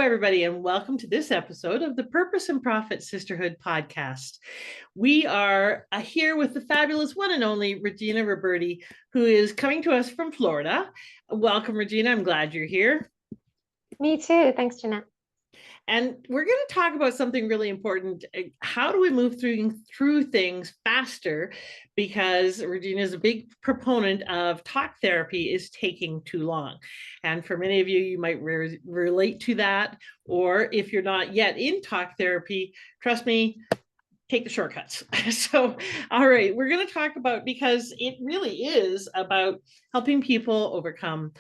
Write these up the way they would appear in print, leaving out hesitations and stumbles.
everybody, and welcome to this episode of the Purpose and Profit Sisterhood podcast. We are here with the fabulous one and only Regina Roberti, who is coming to us from Florida. Welcome, Regina. I'm glad you're here. Me too. Thanks, Jeanette. And we're going to talk about something really important. How do we move through things faster? Because Regina is a big proponent of talk therapy is taking too long. And for many of you, you might relate to that. Or if you're not yet in talk therapy, trust me, take the shortcuts. So, all right, we're going to talk about, because it really is about helping people overcome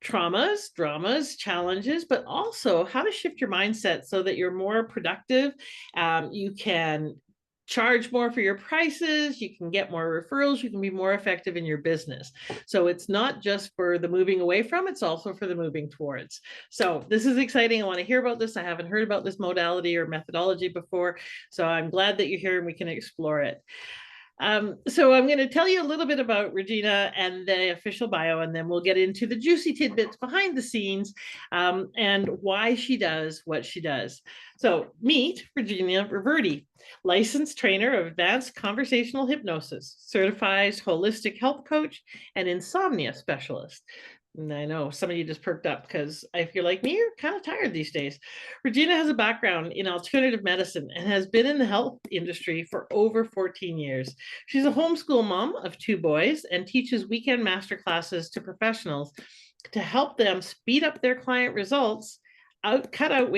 traumas, dramas, challenges, but also how to shift your mindset so that you're more productive. You can charge more for your prices, you can get more referrals, you can be more effective in your business. So it's not just for the moving away from, it's also for the moving towards. So this is exciting. I want to hear about this. I haven't heard about this modality or methodology before. So I'm glad that you're here and we can explore it. So I'm going to tell you a little bit about Regina and the official bio, and then we'll get into the juicy tidbits behind the scenes and why she does what she does. So meet Regina Roberti, licensed trainer of Advanced Conversational Hypnosis, certified holistic health coach, and insomnia specialist. And I know some of you just perked up because if you're like me, you're kind of tired these days. Regina has a background in alternative medicine and has been in the health industry for over 14 years. She's a homeschool mom of 2 boys and teaches weekend master classes to professionals to help them speed up their client results, cut out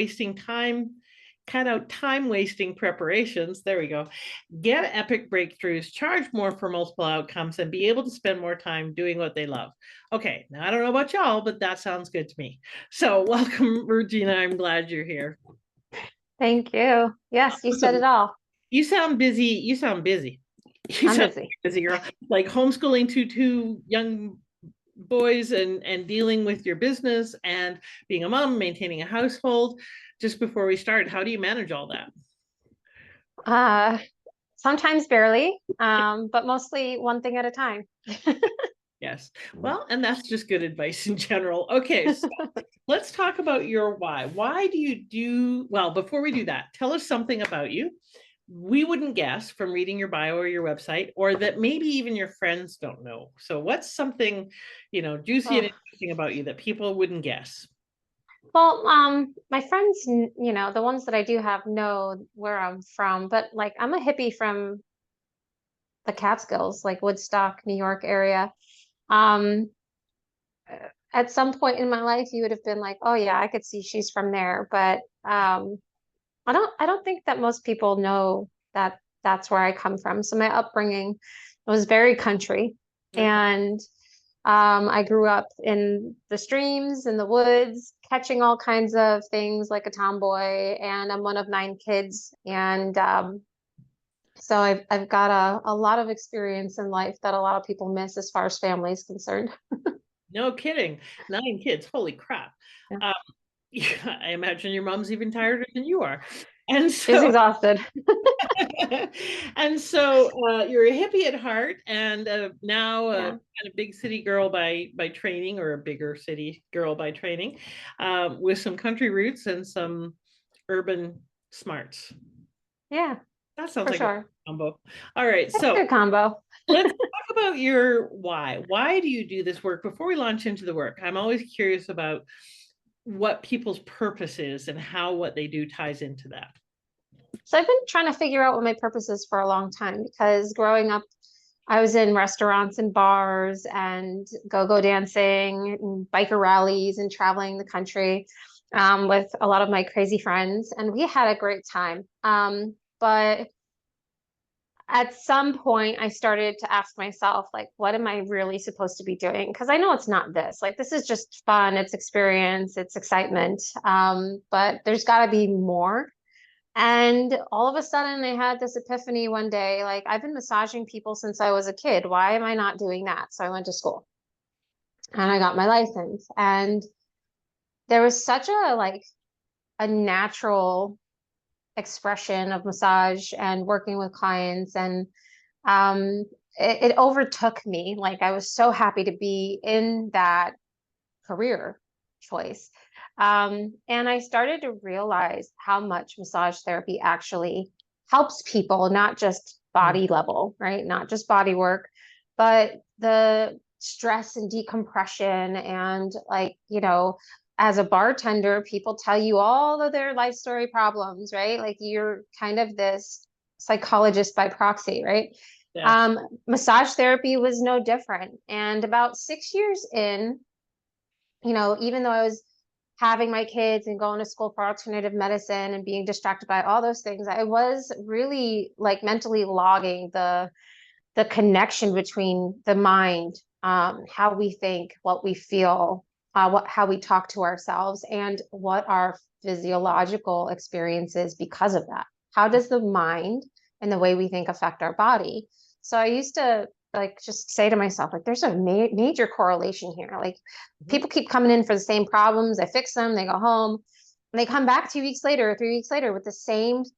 time wasting preparations. There we go. Get epic breakthroughs, charge more for multiple outcomes, and be able to spend more time doing what they love. Okay, now I don't know about y'all, but that sounds good to me. So welcome, Regina. I'm glad you're here. Thank you. Yes, you said it all. You sound busy. You sound busy. I'm busy. Busy girl. Like homeschooling two young boys and dealing with your business and being a mom, maintaining a household. Just before we start, how do you manage all that? Sometimes barely, but mostly one thing at a time. Yes. Well, and that's just good advice in general. Okay, so let's talk about your why. Why do you do, well, before we do that, tell us something about you we wouldn't guess from reading your bio or your website, or that maybe even your friends don't know. So what's something, juicy and interesting about you that people wouldn't guess? Well, my friends, the ones that I do have know where I'm from, but like I'm a hippie from the Catskills, like Woodstock, New York area. At some point in my life, you would have been like, oh yeah, I could see she's from there. But I don't think that most people know that that's where I come from. So my upbringing was very country. Okay. And I grew up in the streams, in the woods, catching all kinds of things like a tomboy, and I'm one of 9 kids. And so I've got a lot of experience in life that a lot of people miss as far as family is concerned. No kidding. 9 kids. Holy crap. Yeah. I imagine your mom's even tireder than you are. And so she's exhausted. And so you're a hippie at heart, and now a kind of big city girl by training, or a bigger city girl by training, with some country roots and some urban smarts. Yeah, that sounds like a combo. All right, it's so a good combo. Let's talk about your why. Why do you do this work? Before we launch into the work, I'm always curious about what people's purpose is and how what they do ties into that. So I've been trying to figure out what my purpose is for a long time, because growing up, I was in restaurants and bars and go-go dancing and biker rallies and traveling the country with a lot of my crazy friends. And we had a great time. But at some point, I started to ask myself, like, what am I really supposed to be doing? Because I know it's not this. Like, this is just fun. It's experience. It's excitement. But there's got to be more. And all of a sudden, I had this epiphany one day, like, I've been massaging people since I was a kid. Why am I not doing that? So I went to school and I got my license. And there was such a natural expression of massage and working with clients, and it overtook me. Like, I was so happy to be in that career choice. And I started to realize how much massage therapy actually helps people, not just Mm. body level, right? Not just body work, but the stress and decompression. And like, as a bartender, people tell you all of their life story problems, right? Like you're kind of this psychologist by proxy, right? Yes. Massage therapy was no different. And about 6 years in, even though I was having my kids and going to school for alternative medicine and being distracted by all those things, I was really like mentally logging the connection between the mind, how we think, what we feel, how we talk to ourselves, and what our physiological experiences because of that. How does the mind and the way we think affect our body? So I used to like just say to myself, like, there's a major correlation here. Like, Mhm. people keep coming in for the same problems. I fix them, they go home, and they come back 2 weeks later or 3 weeks later with the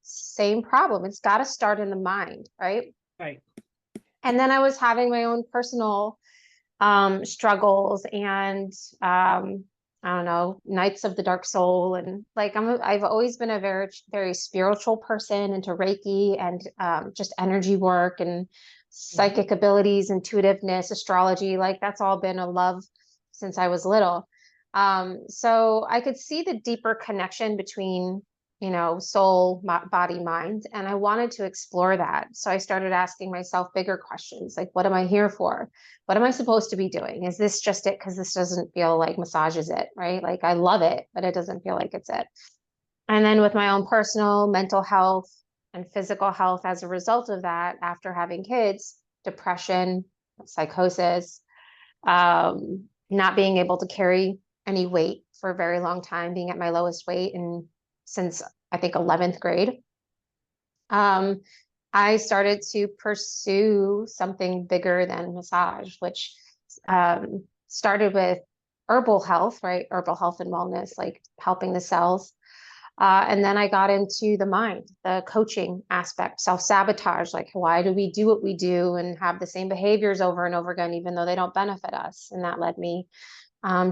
same problem. It's got to start in the mind, right? Right. And then I was having my own personal struggles and I don't know, nights of the dark soul. And like I've always been a very, very spiritual person, into Reiki and just energy work and Mhm. psychic abilities, intuitiveness, astrology. Like that's all been a love since I was little. So I could see the deeper connection between soul, body, mind. And I wanted to explore that. So I started asking myself bigger questions like, what am I here for? What am I supposed to be doing? Is this just it? Because this doesn't feel like massage is it, right? Like I love it, but it doesn't feel like it's it. And then with my own personal mental health and physical health as a result of that, after having kids, depression, psychosis, not being able to carry any weight for a very long time, being at my lowest weight and since I think 11th grade. Um, I started to pursue something bigger than massage, which started with herbal health, right? Herbal health and wellness, like helping the cells. And then I got into the mind, the coaching aspect, self-sabotage, like why do we do what we do and have the same behaviors over and over again, even though they don't benefit us? And that led me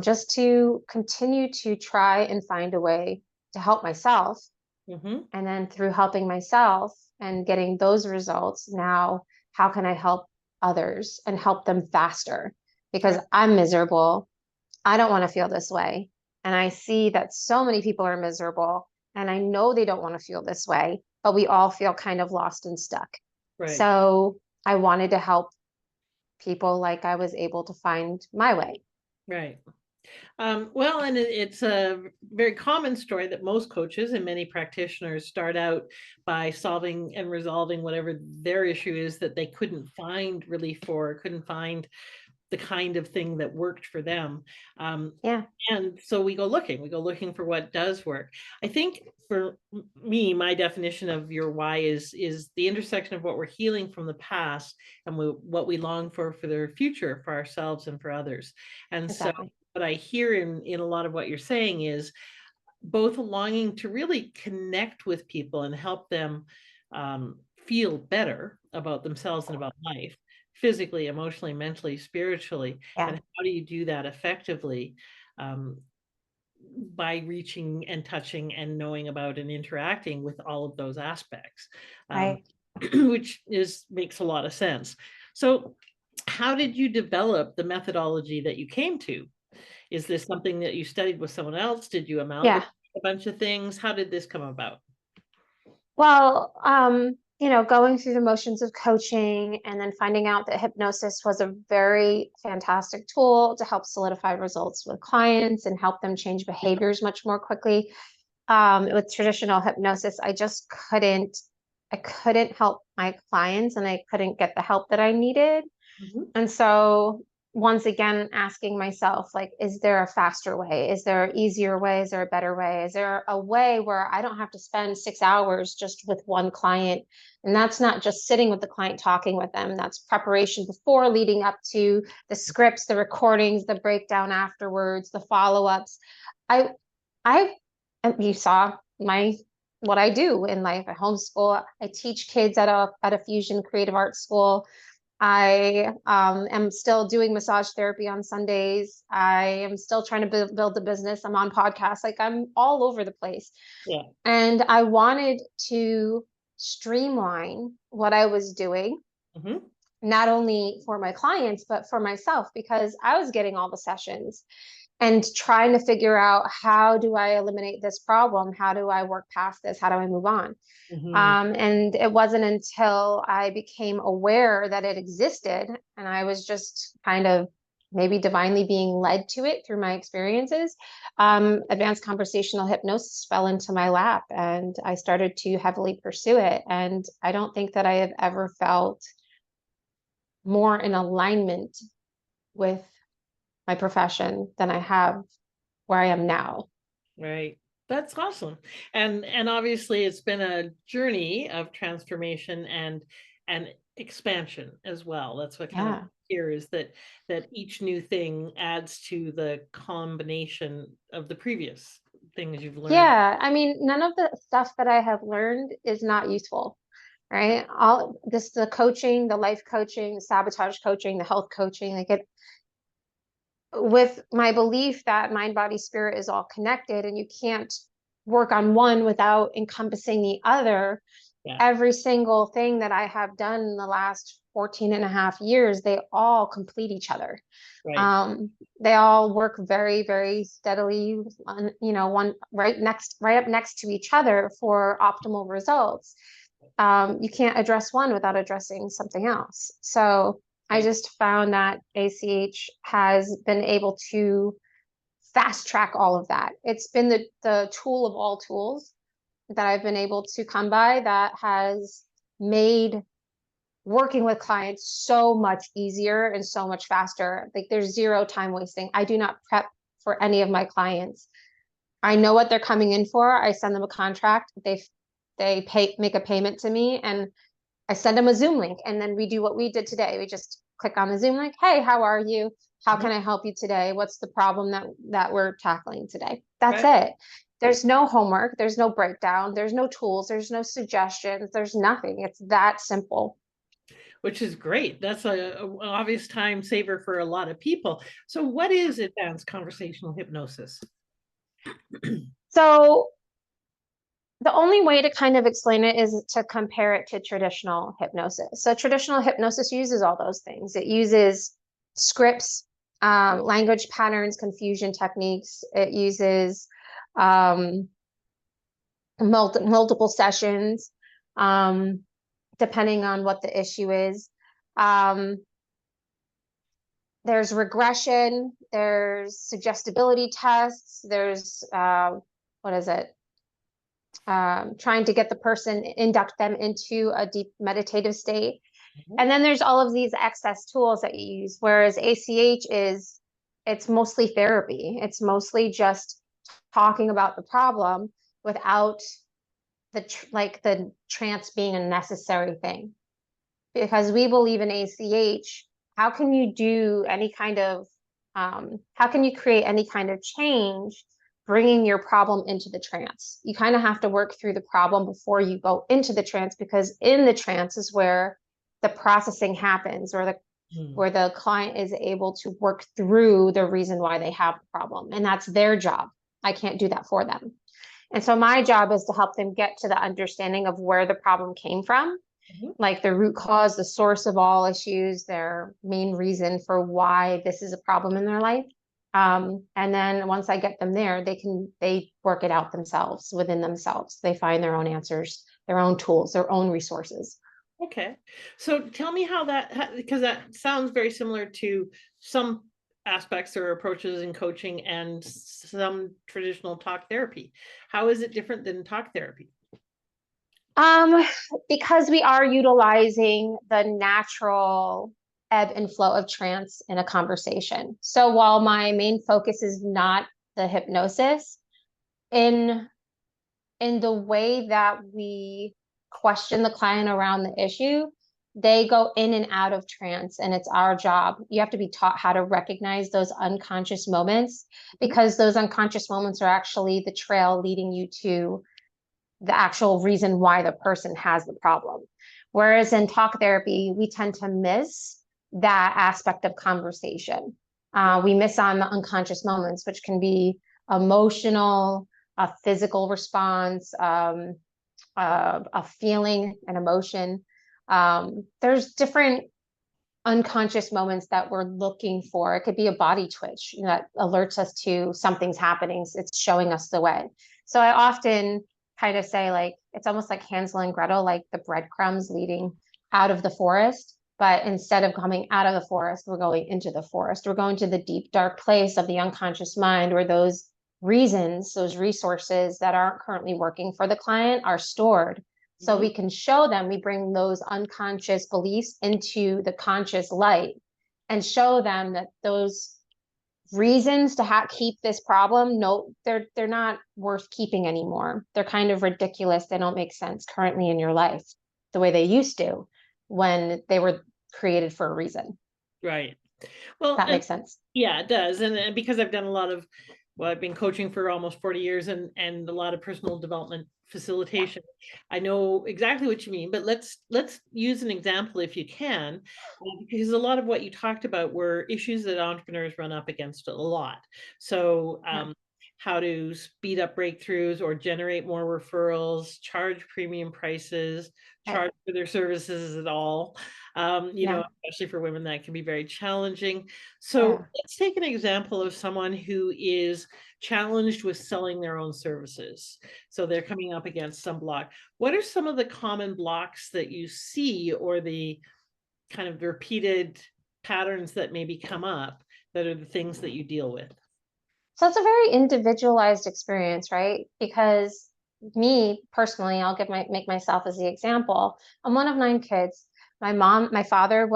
just to continue to try and find a way to help myself. Mhm. And then through helping myself and getting those results, now how can I help others and help them faster? Because Right. I'm miserable. I don't want to feel this way. And I see that so many people are miserable. And I know they don't want to feel this way, but we all feel kind of lost and stuck. Right. So I wanted to help people like I was able to find my way. Right. Well, and it's a very common story that most coaches and many practitioners start out by solving and resolving whatever their issue is that they couldn't find relief for, couldn't find the kind of thing that worked for them. Um, Yeah. and so we go looking for what does work. I think for me, my definition of your why is the intersection of what we're healing from the past and what we long for the future for ourselves and for others. And so Exactly. what I hear in a lot of what you're saying is both longing to really connect with people and help them feel better about themselves and about life, physically, emotionally, mentally, spiritually. Yeah. And how do you do that effectively? Um, by reaching and touching and knowing about and interacting with all of those aspects, um, Right. which is makes a lot of sense. So, how did you develop the methodology that you came to? Is this something that you studied with someone else? Did you amalgamate Yeah. a bunch of things? How did this come about? Well, going through the motions of coaching and then finding out that hypnosis was a very fantastic tool to help solidify results with clients and help them change behaviors much more quickly. With traditional hypnosis, I couldn't help my clients and I couldn't get the help that I needed. Mhm. And so once again, asking myself, like, is there a faster way? Is there an easier way? Is there a better way? Is there a way where I don't have to spend 6 hours just with one client? And that's not just sitting with the client, talking with them. That's preparation before, leading up to the scripts, the recordings, the breakdown afterwards, the follow-ups. I, I, you saw my what I do in life. I homeschool. I teach kids at a fusion creative arts school. I am still doing massage therapy on Sundays. I am still trying to build a business. I'm on podcasts. Like I'm all over the place. Yeah. And I wanted to streamline what I was doing, Hmm. not only for my clients, but for myself, because I was getting all the sessions and trying to figure out, how do I eliminate this problem? How do I work past this? How do I move on? Hmm. And it wasn't until I became aware that it existed, and I was just kind of maybe divinely being led to it through my experiences. Advanced conversational hypnosis fell into my lap, and I started to heavily pursue it. And I don't think that I have ever felt more in alignment with my profession than I have where I am now. Right. That's awesome. And obviously it's been a journey of transformation and expansion as well. That's what kind of Yeah. here is that each new thing adds to the combination of the previous things you've learned. Yeah. I mean, none of the stuff that I have learned is not useful, right? All this, the coaching, the life coaching, the sabotage coaching, the health coaching, like it, with my belief that mind, body, spirit is all connected and you can't work on one without encompassing the other. Yeah. Every single thing that I have done in the last 14 and a half years, they all complete each other. Right. Um, they all work very, very steadily on, one right up next to each other for optimal results. You can't address one without addressing something else. So I Right. just found that ACH has been able to fast track all of that. It's been the tool of all tools that I've been able to come by that has made working with clients so much easier and so much faster. Like there's zero time wasting. I do not prep for any of my clients. I know what they're coming in for. I send them a contract. They make a payment to me, and I send them a Zoom link, and then we do what we did today. We just click on the Zoom link. Hey, how are you? How Mhm. can I help you today? What's the problem that we're tackling today? That's Right. it. There's no homework, there's no breakdown, there's no tools, there's no suggestions, there's nothing. It's that simple. Which is great. That's a obvious time saver for a lot of people. So what is advanced conversational hypnosis? So the only way to kind of explain it is to compare it to traditional hypnosis. So traditional hypnosis uses all those things. It uses scripts, language patterns, confusion techniques. It uses um, multiple sessions, um, depending on what the issue is. Um, there's regression, there's suggestibility tests, there's what is it? Trying to get the person, induct them into a deep meditative state. Mhm. And then there's all of these excess tools that you use, whereas ACH it's mostly therapy. It's mostly just talking about the problem without the trance being a necessary thing. Because we believe in ACH, how can you do any kind of, how can you create any kind of change bringing your problem into the trance? You kind of have to work through the problem before you go into the trance, because in the trance is where the processing happens, or Hmm. where the client is able to work through the reason why they have the problem. And that's their job. I can't do that for them. And so my job is to help them get to the understanding of where the problem came from, Mhm. like the root cause, the source of all issues, their main reason for why this is a problem in their life. And then once I get them there, they work it out themselves within themselves. They find their own answers, their own tools, their own resources. Okay. So tell me how that, because that sounds very similar to some aspects or approaches in coaching and some traditional talk therapy. How is it different than talk therapy? Um, because we are utilizing the natural ebb and flow of trance in a conversation. So while my main focus is not the hypnosis, in in the way that we question the client around the issue, they go in and out of trance, and it's our job. You have to be taught how to recognize those unconscious moments, Mhm. because those unconscious moments are actually the trail leading you to the actual reason why the person has the problem. Whereas in talk therapy, we tend to miss that aspect of conversation. We miss on the unconscious moments, which can be emotional, a physical response, a feeling, an emotion. There's different unconscious moments that we're looking for. It could be a body twitch, that alerts us to something's happening. It's showing us the way. So I often kind of say, like, it's almost like Hansel and Gretel, like the breadcrumbs leading out of the forest. But instead of coming out of the forest, we're going into the forest. We're going to the deep, dark place of the unconscious mind where those reasons, those resources that aren't currently working for the client are stored. So we can show them, we bring those unconscious beliefs into the conscious light and show them that those reasons to keep this problem, no, they're not worth keeping anymore. They're kind of ridiculous. They don't make sense currently in your life the way they used to when they were created for a reason. Right. Well, That makes sense. yeah, it does. And because I've done a lot of, well, I've been coaching for almost 40 years and a lot of personal development facilitation. I know exactly what you mean, but let's use an example if you can, because a lot of what you talked about were issues that entrepreneurs run up against a lot. So how to speed up breakthroughs or generate more referrals, charge premium prices, charge for their services at all. Especially for women, that can be very challenging. So let's take an example of someone who is challenged with selling their own services. So they're coming up against some block. What are some of the common blocks that you see, or the kind of repeated patterns that maybe come up that are the things that you deal with? So it's a very individualized experience, right? Because me personally, make myself as the example. I'm one of 9 kids. My father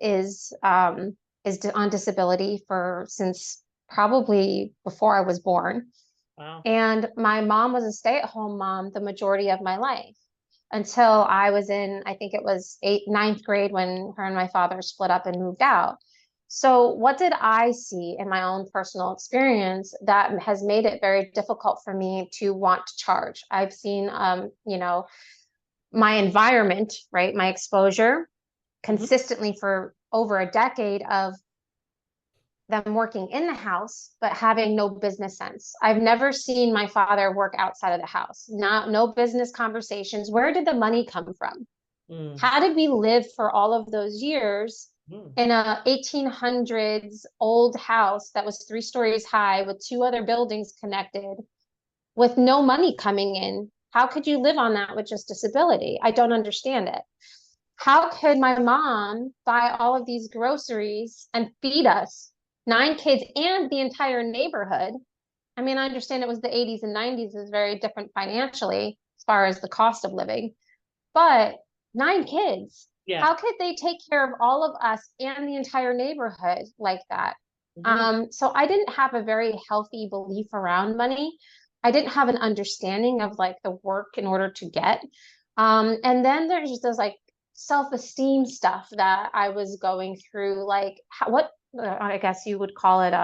is on disability since probably before I was born. Wow. And my mom was a stay-at-home mom the majority of my life until I was in, I think it was ninth grade when her and my father split up and moved out. So, what did I see in my own personal experience that has made it very difficult for me to want to charge? I've seen, my environment, right, my exposure consistently for over a decade of them working in the house, but having no business sense. I've never seen my father work outside of the house. No business conversations. Where did the money come from? How did we live for all of those years in a 1800s old house that was 3 stories high with 2 other buildings connected with no money coming in? How could you live on that with just disability? I don't understand it. How could my mom buy all of these groceries and feed us 9 kids and the entire neighborhood? I mean, I understand it was the 80s and 90s is very different financially as far as the cost of living, but 9 kids, how could they take care of all of us and the entire neighborhood like that? So I didn't have a very healthy belief around money. I didn't have an understanding of like the work in order to get. And then there's just this like self-esteem stuff that I was going through, like what I guess you would call it,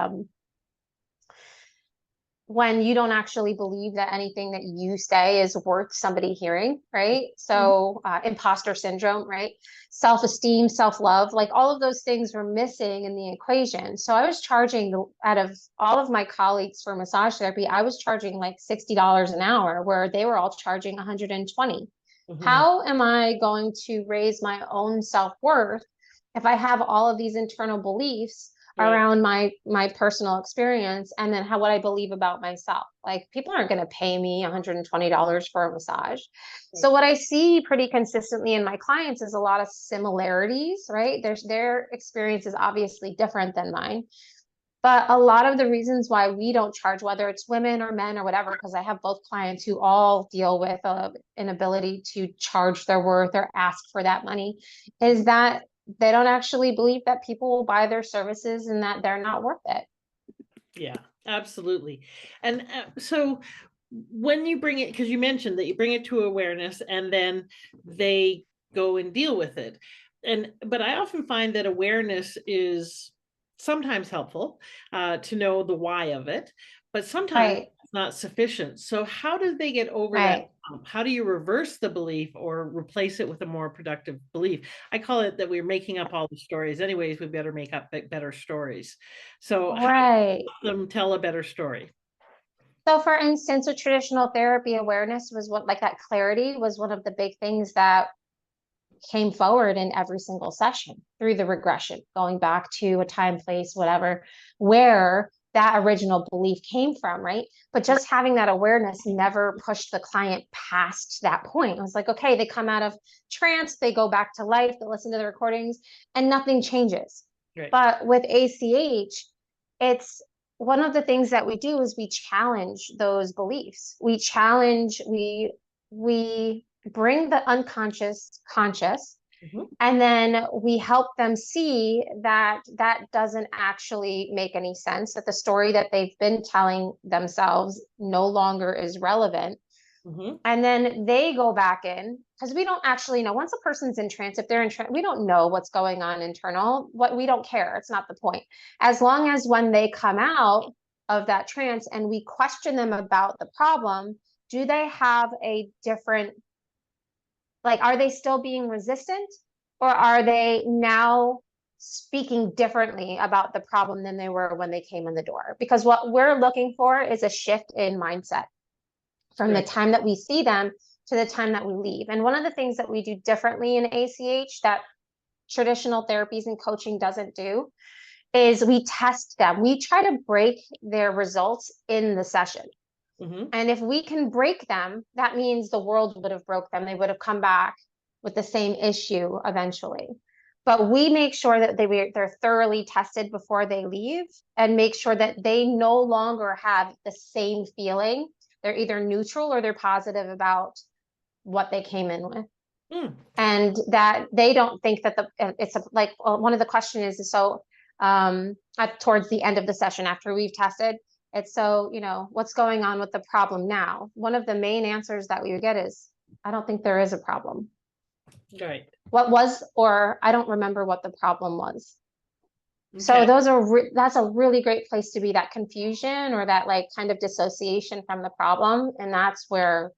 when you don't actually believe that anything that you say is worth somebody hearing, right? So imposter syndrome, right? Self-esteem, self-love, like all of those things were missing in the equation. So I was charging, out of all of my colleagues for massage therapy, I was charging like $60 an hour, where they were all charging 120. How am I going to raise my own self-worth if I have all of these internal beliefs around my personal experience, and then what I believe about myself? Like, people aren't going to pay me $120 for a massage. So what I see pretty consistently in my clients is a lot of similarities, right? Their experience is obviously different than mine. But a lot of the reasons why we don't charge, whether it's women or men or whatever, because I have both clients who all deal with an inability to charge their worth or ask for that money, is that they don't actually believe that people will buy their services and that they're not worth it. Yeah, absolutely. And so when you bring it, because you mentioned that you bring it to awareness and then they go and deal with it. But I often find that awareness is sometimes helpful to know the why of it, but sometimes it's not sufficient. So how do they get over that Right. hump? How do you reverse the belief or replace it with a more productive belief? I call it that we're making up all the stories. Anyways, we better make up better stories. So how do Right. you help them tell a better story? So for instance, with traditional therapy, awareness was what, like that clarity was one of the big things that came forward in every single session through the regression, going back to a time, place, whatever, where that original belief came from, right? But just having that awareness never pushed the client past that point. I was like, okay, they come out of trance, they go back to life, they listen to the recordings, and nothing changes. Right. But with ACH, it's one of the things that we do is we challenge those beliefs. We bring the unconscious conscious, Mhm. and then we help them see that that doesn't actually make any sense, that the story that they've been telling themselves no longer is relevant. Mhm. And then they go back in because we don't actually know once a person's in trance, if they're in trance, we don't know what's going on internal. What we don't care. It's not the point. As long as when they come out of that trance and we question them about the problem, do they have a different, like, are they still being resistant or are they now speaking differently about the problem than they were when they came in the door? Because what we're looking for is a shift in mindset from the Right. time that we see them to the time that we leave. And one of the things that we do differently in ACH that traditional therapies and coaching doesn't do is we test them. We try to break their results in the session. Mhm. And if we can break them, that means the world would have broke them. They would have come back with the same issue eventually. But we make sure that they're thoroughly tested before they leave and make sure that they no longer have the same feeling. They're either neutral or they're positive about what they came in with. Mm. And that they don't think that like one of the questions is so towards the end of the session after we've tested it's so, what's going on with the problem now? One of the main answers that we would get is, I don't think there is a problem. Right. What was, or I don't remember what the problem was. So Okay. that's a really great place to be, that confusion or that like kind of dissociation from the problem. And that's where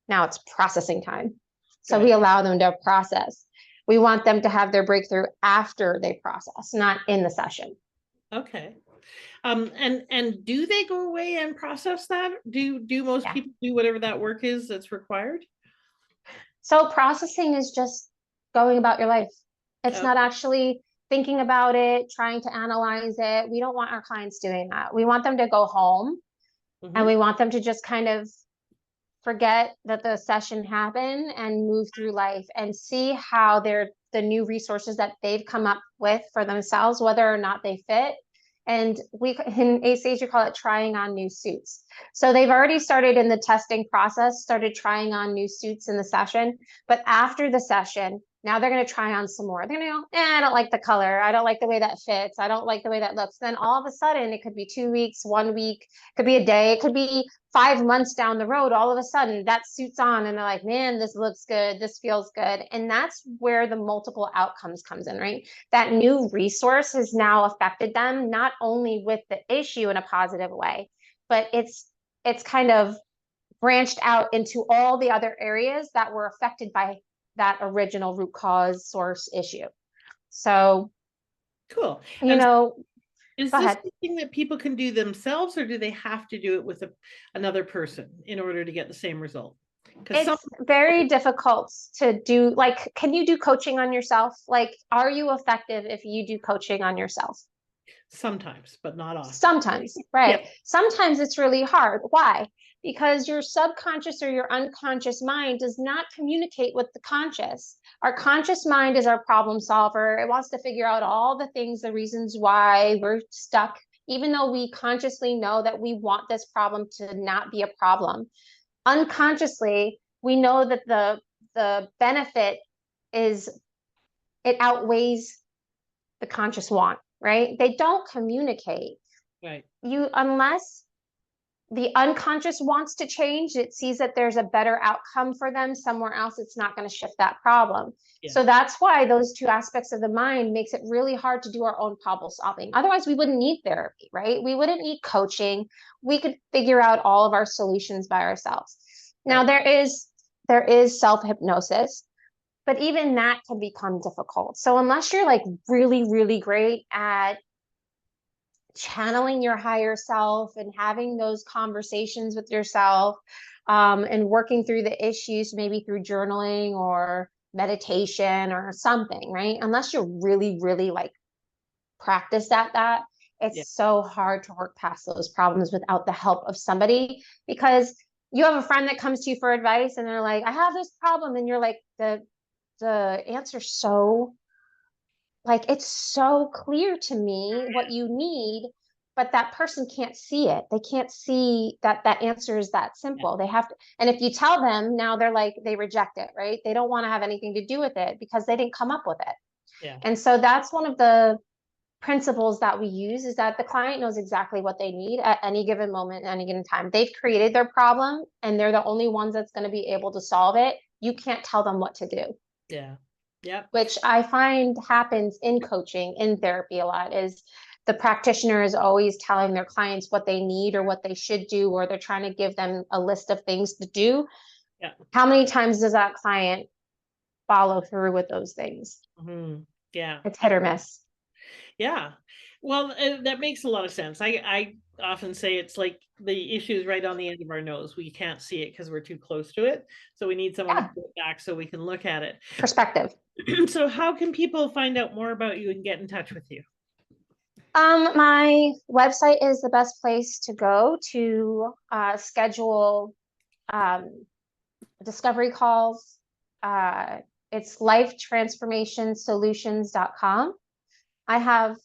now it's processing time. So we Right. allow them to process. We want them to have their breakthrough after they process, not in the session. Okay. And do they go away and process that? Do most Yeah. people do whatever that work is that's required? So processing is just going about your life. It's Oh, not actually thinking about it, trying to analyze it. We don't want our clients doing that. We want them to go home and mhm. we want them to just kind of forget that the session happened and move through life and see how the new resources that they've come up with for themselves, whether or not they fit. And we in ACH, we call it trying on new suits. So they've already started in the testing process, started trying on new suits in the session. But after the session, now they're going to try on some more. They're going to go, I don't like the color. I don't like the way that fits. I don't like the way that looks. Then all of a sudden, it could be 2 weeks, 1 week, it could be a day, it could be 5 months down the road, all of a sudden that suits on and they're like, man, this looks good, this feels good. And that's where the multiple outcomes comes in, right? That new resource has now affected them, not only with the issue in a positive way, but it's kind of branched out into all the other areas that were affected by that original root cause source issue. So, Cool. you And know, is go this ahead. something that people can do themselves, or do they have to do it with another person in order to get the same result? Because It's very difficult to do. Like, can you do coaching on yourself? Like, are you effective if you do coaching on yourself? sometimes, but not often. Sometimes, Yeah. right? Sometimes it's really hard. Why? Because your subconscious or your unconscious mind does not communicate with the conscious. Our conscious mind is our problem solver. It wants to figure out all the things, the reasons why we're stuck, even though we consciously know that we want this problem to not be a problem. Unconsciously, we know that the benefit is, it outweighs the conscious want, right? They don't communicate. Right. You unless the unconscious wants to change. It sees that there's a better outcome for them somewhere else. It's not going to shift that problem. Yeah. So that's why those two aspects of the mind makes it really hard to do our own problem solving. Otherwise, we wouldn't need therapy, right? We wouldn't need coaching. We could figure out all of our solutions by ourselves. Now, Right. there is self-hypnosis, but even that can become difficult. So unless you're like really, really great at channeling your higher self and having those conversations with yourself, and working through the issues, maybe through journaling or meditation or something, right? Unless you're really, really like practiced at that, Yeah. it's so hard to work past those problems without the help of somebody, because you have a friend that comes to you for advice and they're like, I have this problem. And you're like, the answer's so like, it's so clear to me what you need, but that person can't see it. They can't see that that answer is that Yeah. simple. They have to, and if you tell them, now they're like, they reject it, right? They don't want to have anything to do with it because they didn't come up with it. Yeah. And so that's one of the principles that we use, is that the client knows exactly what they need at any given moment, at any given time. They've created their problem and they're the only ones that's going to be able to solve it. You can't tell them what to do, Yeah. Yep. which I find happens in coaching, in therapy a lot, is the practitioner is always telling their clients what they need or what they should do, or they're trying to give them a list of things to do. Yeah. How many times does that client follow through with those things? Mhm. Yeah. It's hit or miss. Yeah. Well, that makes a lot of sense. I often say it's like the issue is right on the end of our nose. We can't see it because we're too close to it. So we need someone to Yeah, pull it back so we can look at it. perspective. So how can people find out more about you and get in touch with you? My website is the best place to go to schedule discovery calls. It's lifetransformationsolutions.com. I have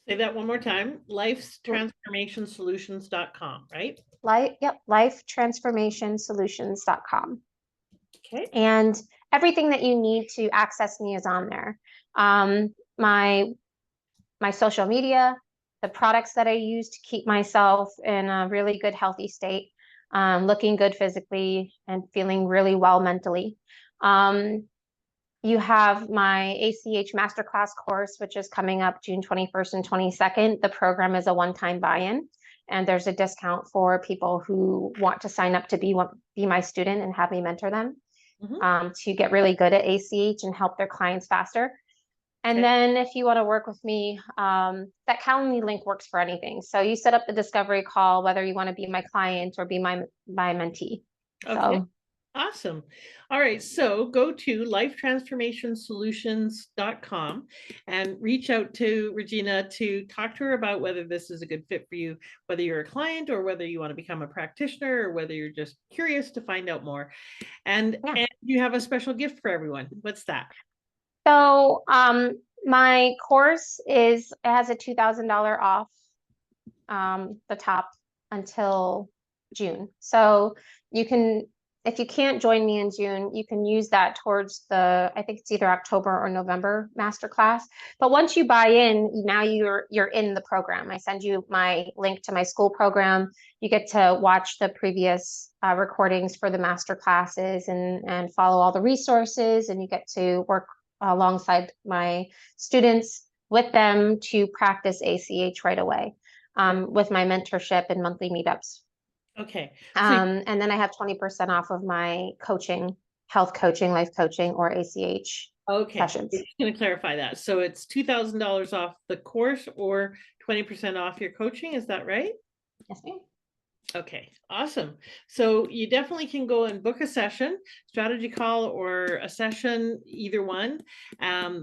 Say that one more time. Lifestransformationsolutions.com, right? lifetransformationsolutions.com. Okay. And everything that you need to access me is on there. Um, my my social media, the products that I use to keep myself in a really good, healthy state, looking good physically and feeling really well mentally. Um, you have my ACH Masterclass course, which is coming up June 21st and 22nd. The program is a one-time buy-in, and there's a discount for people who want to sign up to be my student and have me mentor them, Mhm. to get really good at ACH and help their clients faster. And Okay. then if you want to work with me, that Calendly link works for anything. So you set up the discovery call, whether you want to be my client or be my mentee. Okay. So Awesome. All right. So go to lifetransformationsolutions.com and reach out to Regina to talk to her about whether this is a good fit for you, whether you're a client or whether you want to become a practitioner or whether you're just curious to find out more. And yeah. you have a special gift for everyone. What's that? So my course has a $2,000 off the top until June. So you can, if you can't join me in June, you can use that towards I think it's either October or November masterclass. But once you buy in, now you're in the program. I send you my link to my school program. You get to watch the previous recordings for the master classes and follow all the resources, and you get to work alongside my students with them to practice ACH right away, with my mentorship and monthly meetups. Okay. So And then I have 20% off of my coaching, health coaching, life coaching, or ACH okay, sessions. I'm just going to clarify that. So it's $2,000 off the course or 20% off your coaching. Is that right? Yes, ma'am. Okay, awesome. So you definitely can go and book a session, strategy call or a session, either one,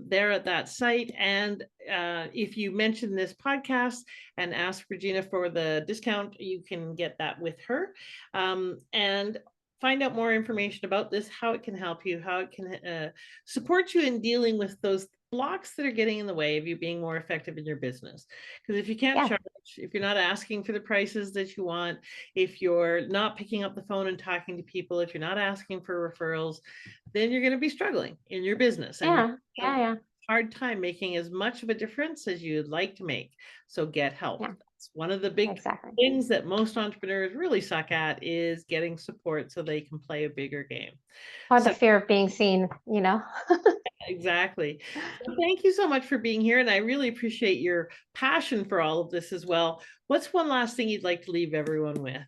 there at that site. And if you mention this podcast and ask Regina for the discount, you can get that with her. And find out more information about this, how it can help you, how it can support you in dealing with those blocks that are getting in the way of you being more effective in your business. Because if you can't Yeah, charge, if you're not asking for the prices that you want, if you're not picking up the phone and talking to people, if you're not asking for referrals, then you're going to be struggling in your business and you're yeah, going to have yeah, a hard time making as much of a difference as you'd like to make. So get help. yeah, results. One of the big Exactly. things that most entrepreneurs really suck at is getting support so they can play a bigger game. Or the So fear of being seen, you know? exactly. So thank you so much for being here. And I really appreciate your passion for all of this as well. What's one last thing you'd like to leave everyone with?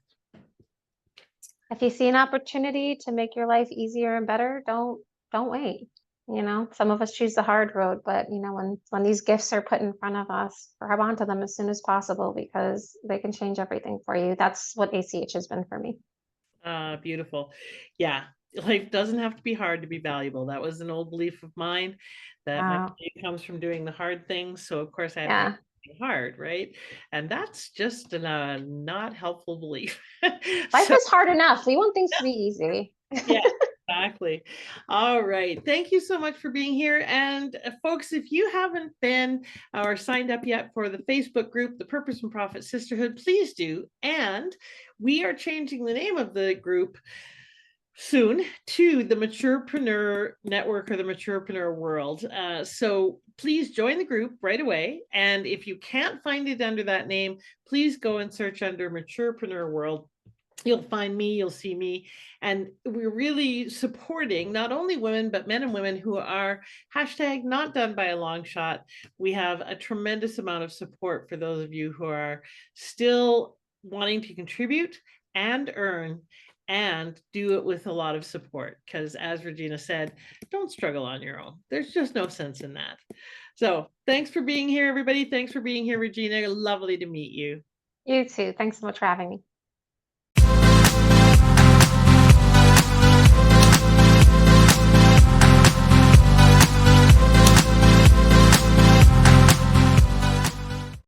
If you see an opportunity to make your life easier and better, don't wait. You know, some of us choose the hard road, but you know, when these gifts are put in front of us, grab onto them as soon as possible because they can change everything for you. That's what ACH has been for me. Beautiful. Yeah. Life doesn't have to be hard to be valuable. That was an old belief of mine that my Wow. money comes from doing the hard things. So of course I have to Yeah. be hard, right? And that's just a not helpful belief. Life So is hard enough. We want things to be easy. yeah, exactly. All right. Thank you so much for being here. And folks, if you haven't been or signed up yet for the Facebook group, the Purpose and Profit Sisterhood, please do. And we are changing the name of the group soon to the Maturepreneur Network or the Maturepreneur World. So please join the group right away. And if you can't find it under that name, please go and search under Maturepreneur World. You'll find me, you'll see me. And we're really supporting not only women, but men and women who are hashtag not done by a long shot. We have a tremendous amount of support for those of you who are still wanting to contribute and earn and do it with a lot of support. Because as Regina said, don't struggle on your own. There's just no sense in that. So thanks for being here, everybody. Thanks for being here, Regina. Lovely to meet you. You too. Thanks so much for having me.